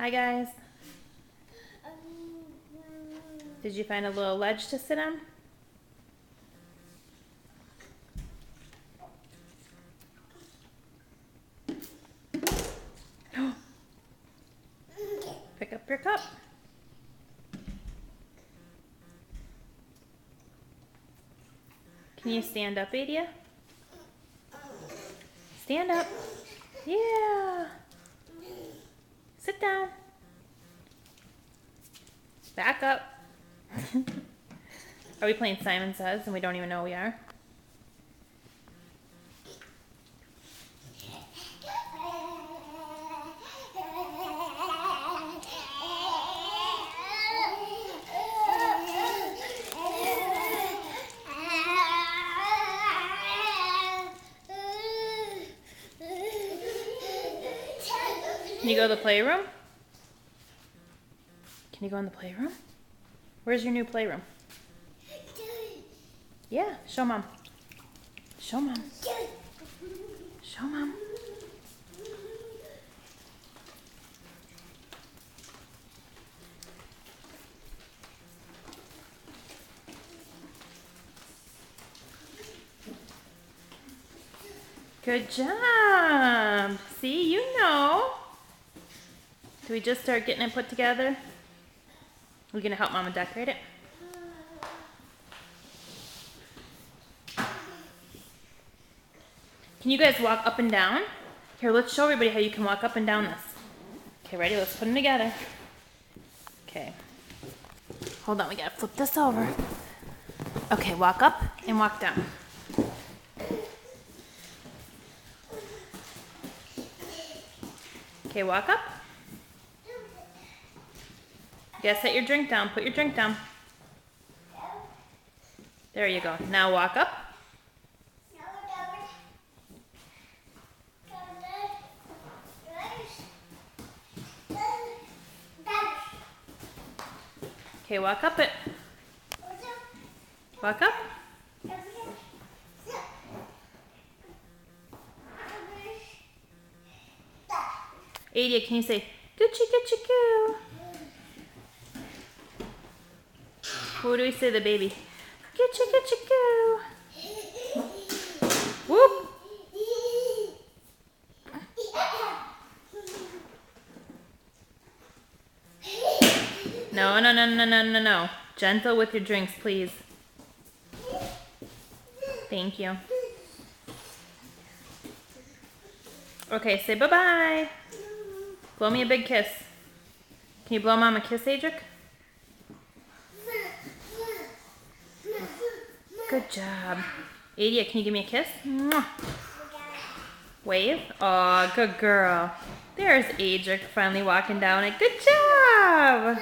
Hi guys. Did you find a little ledge to sit on? Pick up your cup. Can you stand up, Adia? Stand up. Yeah. Sit down. Back up. Are we playing Simon Says and we don't even know we are? Can you go to the playroom? Can you go in the playroom? Where's your new playroom? Yeah, show Mom. Show Mom. Show Mom. Good job. See, you know. Do we just start getting it put together? We're gonna help Mama decorate it. Can you guys walk up and down? Here, let's show everybody how you can walk up and down this. Okay, ready? Let's put them together. Okay. Hold on, we gotta flip this over. Okay, walk up and walk down. Okay, walk up. You gotta set your drink down. Put your drink down. There you go. Now walk up. Okay, walk up it. Walk up. Adia, can you say, Gucci, Gucci, goo? What do we say to the baby? Gucci, Gucci, goo. Whoop. No, no, no, no, no, no, no. Gentle with your drinks, please. Thank you. Okay, say bye-bye. Blow me a big kiss. Can you blow Mom a kiss, Adric? Good job. Adia, can you give me a kiss? Mwah. Wave. Aw, good girl. There's Adric finally walking down it. Good job.